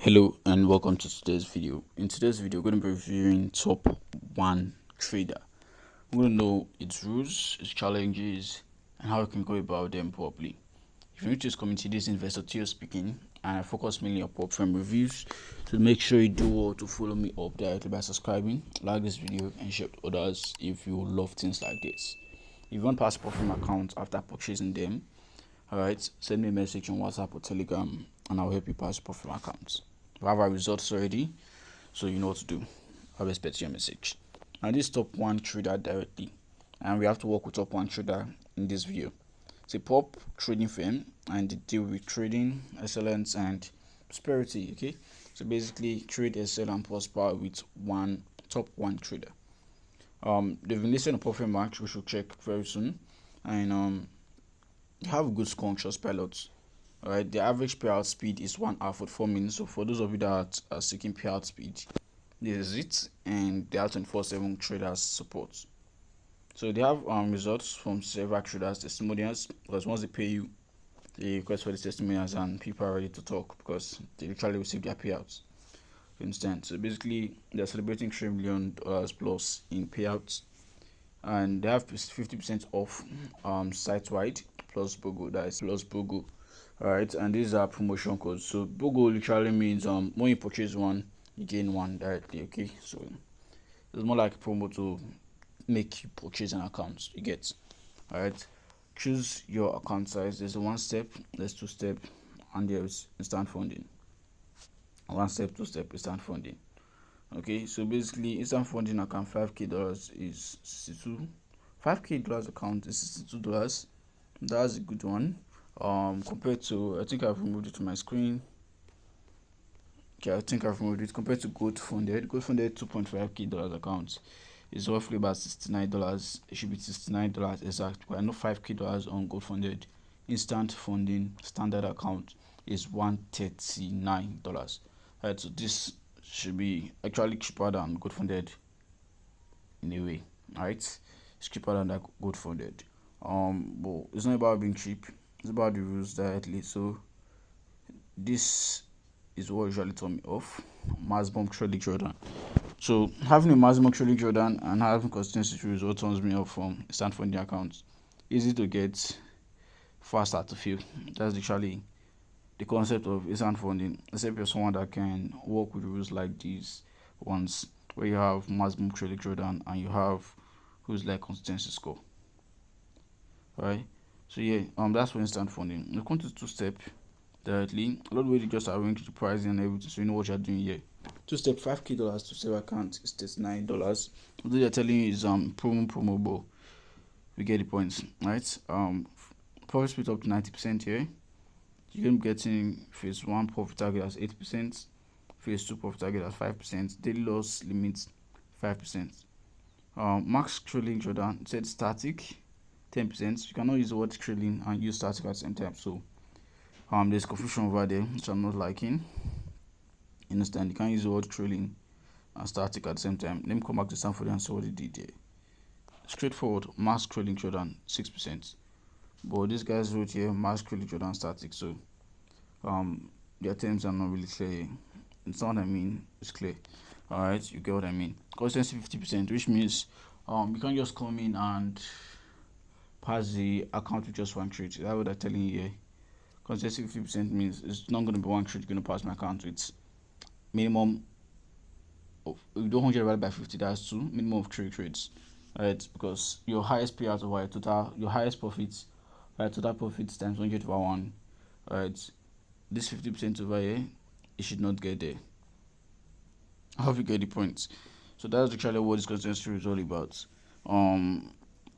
Hello and welcome to today's video. In today's video, we're going to be reviewing top one trader. We're going to know its rules, its challenges, and how you can go about them properly. If you're new to this community, this is Investor Theo speaking, and I focus mainly on prop firm reviews. So make sure you do well to follow me up directly by subscribing, like this video, and share it with others if you love things like this. If you want to pass prop firm accounts after purchasing them, alright, send me a message on WhatsApp or Telegram, and I'll help you pass prop firm accounts. We have our results already, so you know what to do. I'll expect your message. And this top one trader directly, and we have to work with top one trader in this video. It's a prop trading firm, and they deal with trading, excellence, and prosperity. Okay, so basically, trade, excel, and prosper with one top one trader. They've been listed on Profit Match, we should check very soon, and they have a good score on Trustpilot. Alright, the average payout speed is 1 hour 44 minutes. So for those of you that are seeking payout speed, this is it, and they have 24/7 traders support. So they have results from several traders, testimonials, because once they pay you, they request for the testimonials and people are ready to talk because they literally receive their payouts. You understand? So basically, they're celebrating $3 million plus in payouts, and they have 50% off site-wide plus BOGO. That is plus BOGO. Alright, and these are promotion codes. So BOGO literally means when you purchase one, you gain one directly. Okay, so it's more like a promo to make you purchase an account. You get. Alright, choose your account size. There's a 1 step, there's 2 step, and there's instant funding. 1 step, 2 step, instant funding. Okay, so basically instant funding account $5K is 62. $5K account is $62. That's a good one. Compared to, I think I've removed it to my screen. Okay, I think I've removed it. Compared to Gold Funded 2.5K account is roughly about $69. It should be $69 exact. But I know $5K on Gold Funded instant funding standard account is $139. Right, so this should be actually cheaper than Gold Funded in a way. Right, it's cheaper than that Gold Funded. But it's not about being cheap. It's about the rules directly. So this is what usually turn me off. Maximum trading Jordan. So having a maximum trading Jordan and having consistency rules what turns me off from instant funding accounts. Easy to get, faster to fill. That's literally the concept of instant funding. Except you're someone that can work with rules like these ones where you have maximum trading Jordan and you have rules like consistency score. Alright. So yeah, that's for instant funding. We'll come to 2-step directly. A lot of ways you just arrange the pricing and everything, so you know what you're doing here. 2-step $5K to save account is $39. What they're telling you is promo, we get the points, right? Profit split up to 90% here. You're gonna be getting phase 1 profit target as 8%, phase 2 profit target as 5%, daily loss limit 5%. Max trailing Jordan said static 10%. You cannot use the word trailing and use static at the same time. So there's confusion over there, which I'm not liking. You understand? You can't use the word trailing and static at the same time. Let me come back to Stanford and see what they did there. Straightforward, max trailing Jordan 6%. But these guys wrote here max trailing Jordan static. So their terms are not really clear. It's not what I mean, it's clear. Alright, you get what I mean. Consistency 50%, which means you can't just come in and pass the account with just one trade. That's what they're telling you here. Consistency 50% means it's not going to be one trade you're going to pass my account with. Minimum of, if you do 100 divided by 50, that's 2. Minimum of 3 trades. Right? Because your highest payout over total, your highest profits, right? Total profits times 100 over 1. Right? This 50% over here, it should not get there. I hope you get the point. So that's actually what this consistency is all about.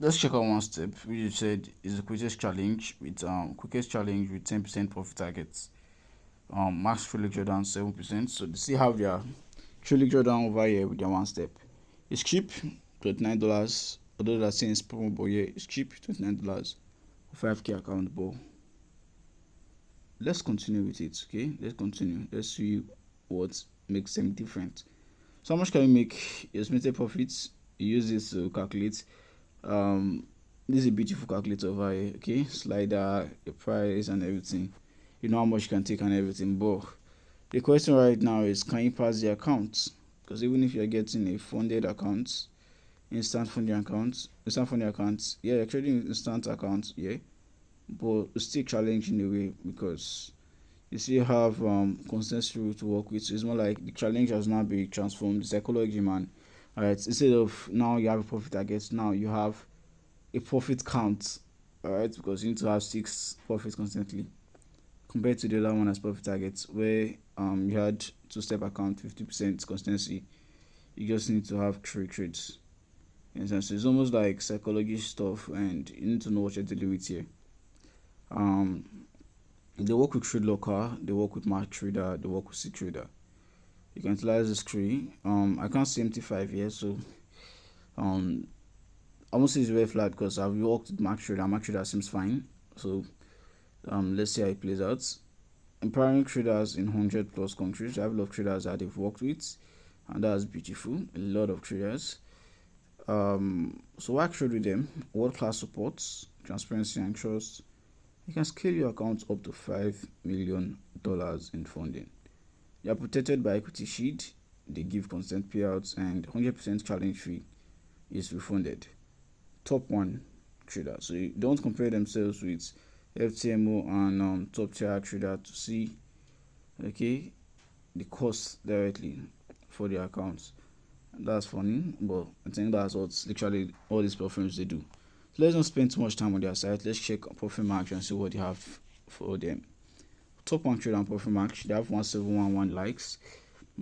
Let's check out 1 step, which you said is the quickest challenge with 10% profit targets. Max trailing Jordan 7%. So they see how they are trailing Jordan over here with their 1 step. It's cheap, $29. Although they're saying it's promo, but yeah, it's cheap, $29 for 5K account. But let's continue with it. Okay, let's continue. Let's see what makes them different. So how much can you make your estimated profits? You use this to calculate. This is a beautiful calculator over here. Okay, slider, the price and everything. You know how much you can take and everything. But The question right now is, can you pass the account? Because even if you're getting a funded account, instant funding account, yeah, you're trading instant account, yeah, but it's still challenging in a way because you still have consensus rule to work with. So it's more like the challenge has now been transformed. The psychology, man. Alright, instead of now you have a profit target, now you have a profit count. Alright, because you need to have 6 profits constantly. Compared to the other one as profit targets, where you had 2-step account, 50% consistency. You just need to have 3 trades. So it's almost like psychology stuff, and you need to know what you're dealing with here. They work with Trade Locker, they work with MatchTrader, they work with cTrader. You can utilize this tree. I can't see MT5 here, so I won't say it's very flat because I've worked with MatchTrader. MatchTrader seems fine. So let's see how it plays out. Empowering traders in 100 plus countries. I have a lot of traders that they've worked with, and that's beautiful. A lot of traders. So what I trade with them: world class supports, transparency and trust. You can scale your account up to $5 million in funding. You are protected by equity shield. They give constant payouts, and 100% challenge fee is refunded. Top 1 trader. So you don't compare themselves with FTMO and top tier trader to see the cost directly for their accounts. That's funny, but I think that's what's literally all these platforms they do. So let's not spend too much time on their site. Let's check Profit Max and see what they have for them. Top 1 trader on Profit Max, they have 1711 likes.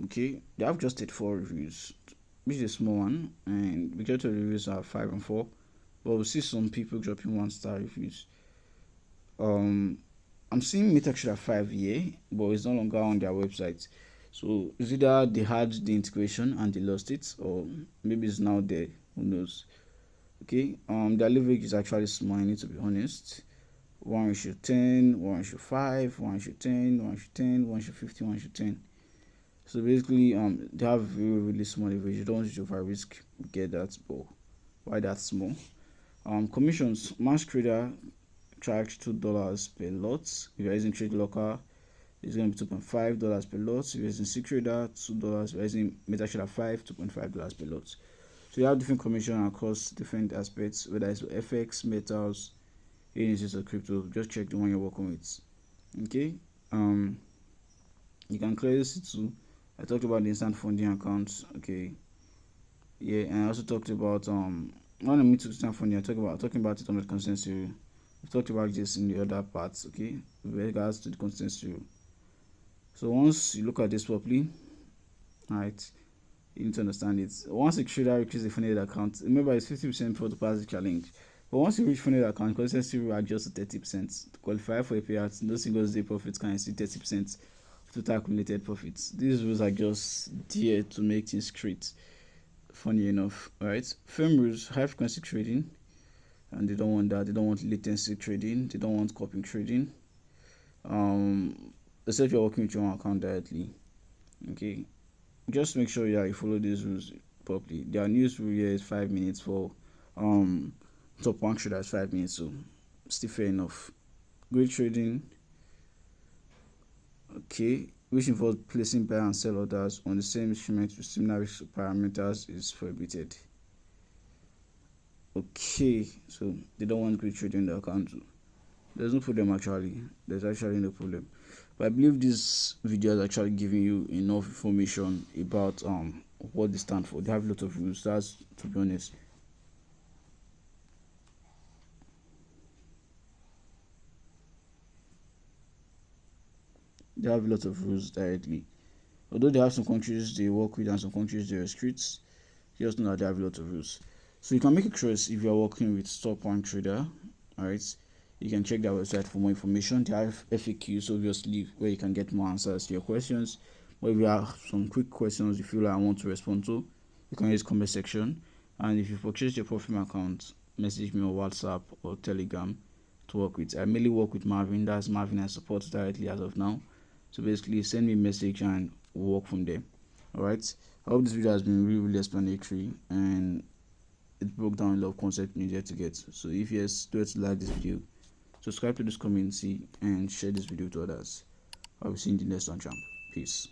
Okay, they have just 84 reviews, which is a small one, and majority of the reviews are 5 and 4. But we'll see some people dropping 1-star reviews. I'm seeing MetaTrader 5 here, but it's no longer on their website. So it's either they had the integration and they lost it, or maybe it's now there. Who knows? Okay, their leverage is actually small, I need to be honest. 1:10, 1:5, 1:10, 1:10, 1:50, 1:10. So basically, they have really small leverage. You don't need to over risk get that, but why that small? Commissions. MatchTrader charge $2 per lot. If you're using Trade Locker, it's going to be $2.5 per lot. If you're using cTrader, $2. If you're using MetaTrader 5, $2.5 per lot. So you have different commission across different aspects, whether it's FX, metals, indices, or crypto. Just check the one you're working with. Okay. You can clear this too. I talked about the instant funding accounts. Okay. Yeah, and I also talked about when I meet to instant funding, I'm talking about it on the consensus rule. We've talked about this in the other parts. Okay, with regards to the consensus rule. So once you look at this properly, right, you need to understand it. Once a trader reaches a funded account, remember it's 50% for the pass the challenge. But once you reach funded account, consensus will adjust to 30%. To qualify for a payout, no single day profits can exceed 30% of total accumulated profits. These rules are just there to make things straight. Funny enough, right? Firm rules: high frequency trading, and they don't want that. They don't want latency trading. They don't want copying trading. Except if you're working with your own account directly. Okay, just make sure you follow these rules properly. Their news rule here is 5 minutes for top 1 trader is 5 minutes, so still fair enough. Great trading, okay, which involves placing buy and sell orders on the same instrument with similar risk parameters, is prohibited. Okay, so they don't want great trading in the account. There's no problem actually. There's actually no problem. But I believe this video is actually giving you enough information about what they stand for. They have a lot of rules. That's, to be honest. They have a lot of rules directly. Although they have some countries they work with and some countries they restrict, just know that they have a lot of rules. So you can make a choice if you are working with Top One Trader. Alright, you can check their website for more information. They have FAQs, obviously, where you can get more answers to your questions. But if you have some quick questions you feel like I want to respond to, you can use comment section. And if you purchase your Profit account, message me on WhatsApp or Telegram to work with. I mainly work with Maven. That's Maven I support directly as of now. So basically, send me a message and we'll work from there. Alright, I hope this video has been really explanatory and it broke down a lot of concepts needed to get. So if yes, don't like this video, subscribe to this community and share this video to others. I will see you in the next one, champ. Peace.